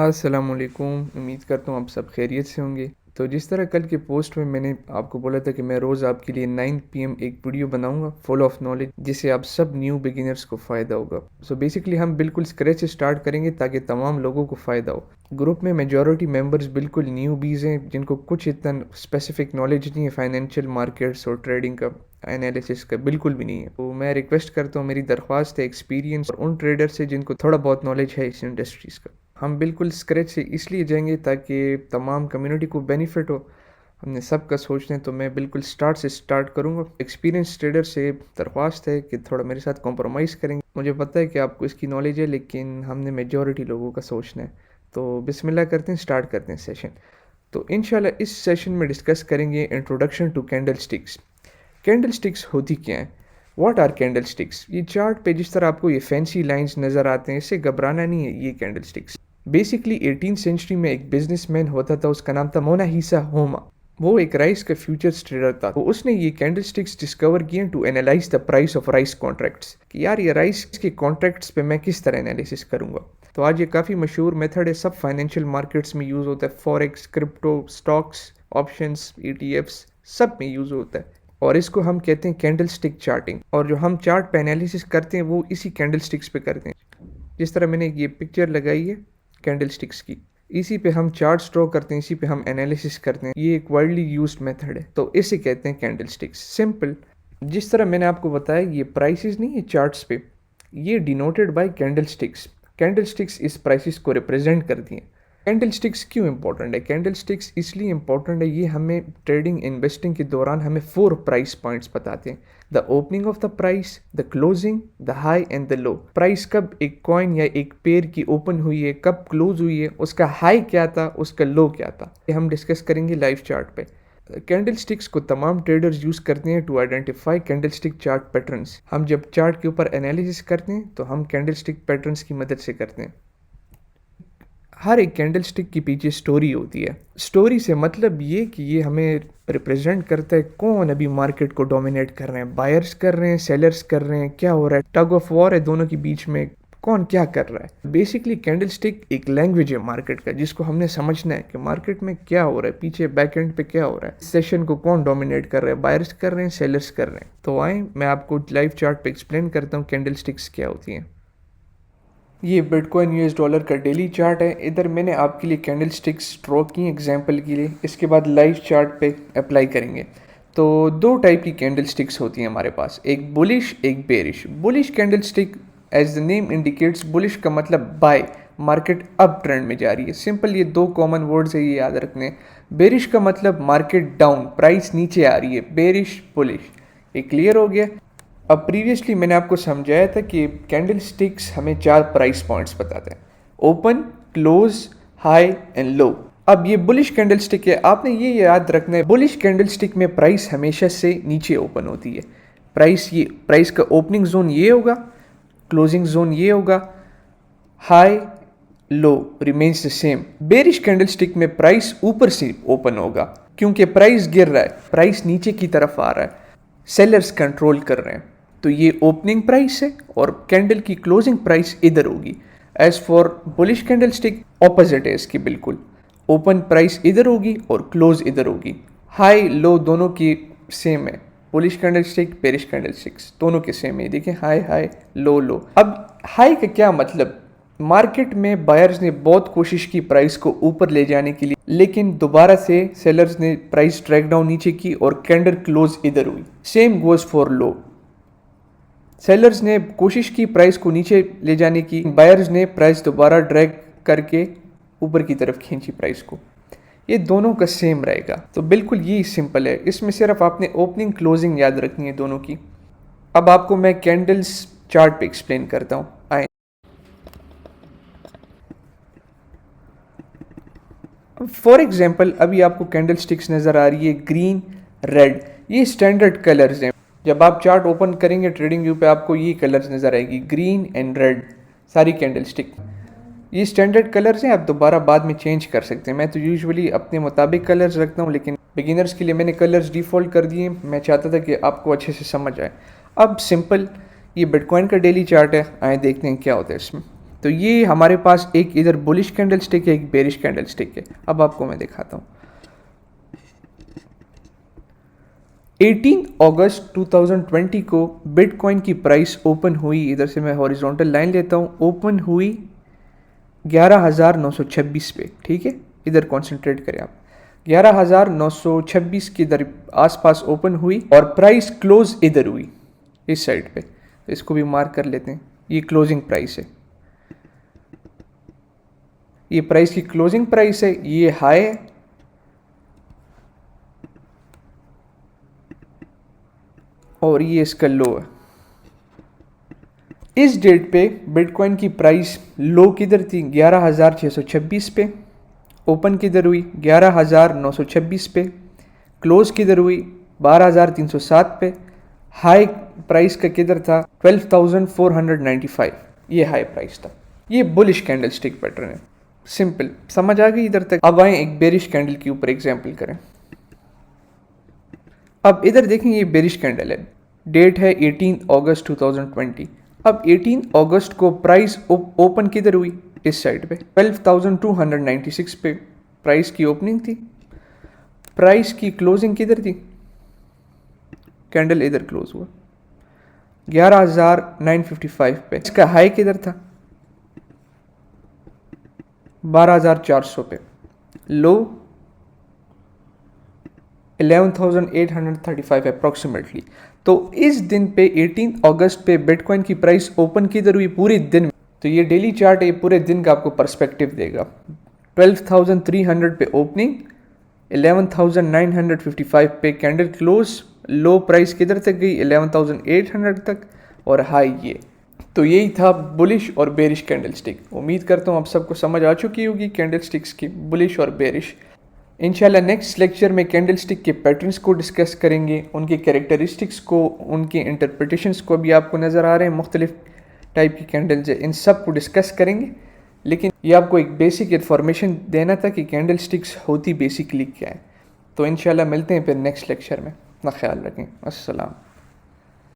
अस्सलामुअलैकुम। उम्मीद करता हूँ आप सब खैरियत से होंगे। तो जिस तरह कल के पोस्ट में मैंने आपको बोला था कि मैं रोज़ आपके लिए 9 पीएम एक वीडियो बनाऊंगा फुल ऑफ नॉलेज, जिससे आप सब न्यू बिगिनर्स को फ़ायदा होगा। सो बेसिकली हम बिल्कुल स्क्रैच से स्टार्ट करेंगे ताकि तमाम लोगों को फ़ायदा हो। ग्रुप में मेजॉरिटी मेंबर्स बिल्कुल न्यू बीज हैं जिनको कुछ इतना स्पेसिफिक नॉलेज नहीं है फाइनेंशियल मार्केट्स और ट्रेडिंग का, एनालिसिस का बिल्कुल भी नहीं है। तो मैं रिक्वेस्ट करता हूँ, मेरी दरख्वास्त है एक्सपीरियंस और उन ट्रेडर से जिनको थोड़ा बहुत नॉलेज है इस इंडस्ट्रीज़ का। हम बिल्कुल स्क्रैच से इसलिए जाएंगे ताकि तमाम कम्युनिटी को बेनिफिट हो। हमने सबका सोचना है, तो मैं बिल्कुल स्टार्ट से स्टार्ट करूंगा। एक्सपीरियंस ट्रेडर से दरख्वास्त है कि थोड़ा मेरे साथ कॉम्प्रोमाइज़ करेंगे। मुझे पता है कि आपको इसकी नॉलेज है, लेकिन हमने मेजॉरिटी लोगों का सोचना है। तो बिस्मिल्लाह करते हैं, स्टार्ट करते हैं सेशन। तो इंशाल्लाह इस सेशन में डिस्कस करेंगे introduction to candlesticks. Candlesticks होती क्या हैं? What are candlesticks? ये चार्ट पे जिस तरह आपको ये फैंसी लाइंस नज़र आते हैं, इससे घबराना नहीं है। ये candle sticks basically 18th century में एक बिजनेसमैन होता था, उसका नाम था मोनाहिसा होमा। वो एक राइस का फ्यूचर्स ट्रेडर था। तो उसने ये कैंडल स्टिक्स डिस्कवर किए to analyse the price of rice contracts, कि यार ये राइस के कॉन्ट्रैक्ट्स पे मैं किस तरह एनालिसिस करूंगा। तो आज ये काफ़ी मशहूर मेथड है, सब फाइनेंशियल मार्केट्स में यूज़ होता है। Forex, crypto, stocks, options, ETFs, सब में यूज़ होता है। और इसको हम कहते हैं कैंडल स्टिक चार्टिंग। और जो हम चार्ट पे एनालिसिस करते हैं वो इसी कैंडल स्टिक्स पे करते हैं। जिस तरह मैंने ये पिक्चर लगाई है कैंडल स्टिक्स की, इसी पे हम चार्ट्स ड्रॉ करते हैं, इसी पे हम एनालिसिस करते हैं। ये एक वाइडली यूज्ड मेथड है, तो इसे कहते हैं कैंडल स्टिक्स। सिंपल। जिस तरह मैंने आपको बताया, ये प्राइसेस नहीं है चार्ट्स पे, ये denoted by candle sticks. Candle sticks इस प्राइसेस को रिप्रेजेंट करती हैं। कैंडल स्टिक्स क्यों इंपॉर्टेंट है? कैंडल स्टिक्स इसलिए इंपॉर्टेंट है, ये हमें ट्रेडिंग इन्वेस्टिंग के दौरान हमें 4 प्राइस पॉइंट्स बताते हैं। The opening of the price, the closing, the high and the low. Price कब एक कॉइन या एक पेयर की ओपन हुई है, कब क्लोज हुई है, उसका हाई क्या था, उसका लो क्या था, ये हम डिस्कस करेंगे लाइव चार्ट पे। कैंडल स्टिक्स को तमाम ट्रेडर्स यूज करते हैं to identify candlestick chart patterns. हम जब चार्ट के ऊपर एनालिसिस करते हैं तो हम कैंडल स्टिक पैटर्न्स की मदद से करते हैं। हर एक कैंडल स्टिक के पीछे स्टोरी होती है। स्टोरी से मतलब ये कि ये हमें रिप्रेजेंट करता है कौन अभी मार्केट को डोमिनेट कर रहे हैं, बायर्स कर रहे हैं, सेलर्स कर रहे हैं, क्या हो रहा है, टग ऑफ वॉर है दोनों के बीच में, कौन क्या कर रहा है। बेसिकली कैंडल स्टिक एक लैंग्वेज है मार्केट का, जिसको हमने समझना है कि मार्केट में क्या हो रहा है, पीछे बैक एंड पे क्या हो रहा है, सेशन को कौन डोमिनेट कर रहा है, बायर्स कर रहे हैं, सेलर्स कर रहे हैं। तो आए मैं आपको लाइव चार्ट पे एक्सप्लेन करता हूँ कैंडल स्टिक्स क्या होती हैं। ये बिटकॉइन यूएस डॉलर का डेली चार्ट है। इधर मैंने आपके लिए कैंडल स्टिक्स ड्रॉ की एग्जांपल के लिए, इसके बाद लाइव चार्ट पे अप्लाई करेंगे। तो दो टाइप की कैंडल स्टिक्स होती हैं हमारे पास, एक बुलिश एक bearish. Bullish candlestick as the name indicates, bullish का मतलब बाय, मार्केट अप ट्रेंड में जा रही है। सिंपल, ये दो कॉमन वर्ड्स है, ये याद रखने। बेरिश का मतलब मार्केट डाउन, प्राइस नीचे आ रही है। बेरिश, बुलिश, ये क्लियर हो गया। अब प्रीवियसली मैंने आपको समझाया था कि कैंडल स्टिक्स हमें 4 प्राइस पॉइंट्स बताते हैं, open, close, high and low. अब ये बुलिश कैंडल स्टिक है, आपने ये याद रखना है, बुलिश कैंडल स्टिक में प्राइस हमेशा से नीचे ओपन होती है। प्राइस का ओपनिंग जोन ये होगा, क्लोजिंग जोन ये होगा, high low remains the same. Bearish candle stick में प्राइस ऊपर से ओपन होगा, क्योंकि प्राइस गिर रहा है, प्राइस नीचे की तरफ आ रहा है, सेलर्स कंट्रोल कर रहे हैं। तो ये ओपनिंग प्राइस है और कैंडल की क्लोजिंग प्राइस इधर होगी। As for bullish candlestick opposite है इसकी बिल्कुल, ओपन प्राइस इधर होगी और क्लोज इधर होगी। हाई लो दोनों की सेम है, bullish candle stick, bearish candle sticks दोनों के सेम है। देखें, हाई हाई, लो लो। अब हाई का क्या मतलब? मार्केट में बायर्स ने बहुत कोशिश की प्राइस को ऊपर ले जाने के लिए, लेकिन दोबारा से सेलर्स ने प्राइस ट्रैक डाउन नीचे की और कैंडल क्लोज इधर हुई। Same goes for low, sellers ने कोशिश की प्राइस को नीचे ले जाने की, बायर्स ने प्राइस दोबारा ड्रैग करके ऊपर की तरफ खींची प्राइस को। ये दोनों का सेम रहेगा। तो बिल्कुल ये सिंपल है, इसमें सिर्फ आपने ओपनिंग क्लोजिंग याद रखनी है दोनों की। अब आपको मैं कैंडल्स चार्ट पे एक्सप्लेन करता हूँ। आए, फॉर एग्जाम्पल अभी आपको कैंडल स्टिक्स नज़र आ रही है, ग्रीन, रेड, ये स्टैंडर्ड कलर्स हैं। जब आप चार्ट ओपन करेंगे ट्रेडिंग व्यू पे, आपको ये कलर्स नज़र आएगी, ग्रीन एंड रेड, सारी कैंडल स्टिक। ये स्टैंडर्ड कलर्स हैं, आप दोबारा बाद में चेंज कर सकते हैं। मैं तो यूजुअली अपने मुताबिक कलर्स रखता हूँ, लेकिन बिगिनर्स के लिए मैंने कलर्स डिफ़ॉल्ट कर दिए। मैं चाहता था कि आपको अच्छे से समझ आए। अब सिंपल, ये बिटकॉइन का डेली चार्ट है, आए देखते हैं क्या होता है इसमें। तो ये हमारे पास एक इधर बुलिश कैंडल स्टिक है, एक बेरिश कैंडल स्टिक है। अब आपको मैं दिखाता हूँ। 18 अगस्त 2020 को बिटकॉइन की प्राइस ओपन हुई, इधर से मैं हॉरिजॉन्टल लाइन लेता हूँ, ओपन हुई 11,926 पे, ठीक है। इधर कंसंट्रेट करें आप, 11,926 के इधर आसपास ओपन हुई और प्राइस क्लोज इधर हुई इस साइड पे। तो इसको भी मार्क कर लेते हैं, ये क्लोजिंग प्राइस है, ये प्राइस की क्लोजिंग प्राइस है, ये हाई है और ये इसका लो है। इस डेट पे बिटकॉइन की प्राइस लो किधर थी, 11,626 पे, ओपन किधर हुई 11,926 पे, क्लोज किधर हुई 12,307 पे, हाई प्राइस का किधर था 12,495, ये हाई प्राइस था। ये बुलिश कैंडल स्टिक पैटर्न है, सिंपल समझ आ गई इधर तक। अब आए एक बेरिश कैंडल के ऊपर एग्जाम्पल करें। अब इधर देखें, ये बेरिश कैंडल है, डेट है 18 अगस्त 2020। अब 18 अगस्त को प्राइस ओपन किधर हुई, इस साइड पे 12,296 पे प्राइस की ओपनिंग थी, प्राइस की क्लोजिंग किधर थी, कैंडल इधर क्लोज हुआ 11,955 पे। इसका हाई किधर था 12,400 पे, लो 11,835 अप्रॉक्सीमेटली। तो इस दिन पे 18 अगस्त पे बिटकॉइन की प्राइस ओपन किधर हुई पूरे दिन में। तो ये डेली चार्ट है, पूरे दिन का आपको पर्सपेक्टिव देगा। 12,300 पे ओपनिंग, 11,955 पे कैंडल क्लोज, लो प्राइस किधर तक गई 11,800 तक और हाई ये। तो यही था बुलिश और बेरिश कैंडल स्टिक। उम्मीद करता हूँ आप सबको समझ आ चुकी होगी कैंडल स्टिक्स की, बुलिश और बेरिश। इंशाल्लाह नेक्स्ट लेक्चर में कैंडल स्टिक के पैटर्न्स को डिस्कस करेंगे, उनकी कैरेक्टरिस्टिक्स को, उनकी इंटरप्रिटेशंस को भी आपको नज़र आ रहे हैं, मुख्तलिफ टाइप की कैंडल्स है, इन सब को डिस्कस करेंगे। लेकिन ये आपको एक बेसिक इन्फॉर्मेशन देना था कि कैंडल स्टिक्स होती बेसिकली क्या है। तो इंशाल्लाह मिलते हैं फिर नेक्स्ट लेक्चर में, अपना ख्याल रखें, अस्सलाम।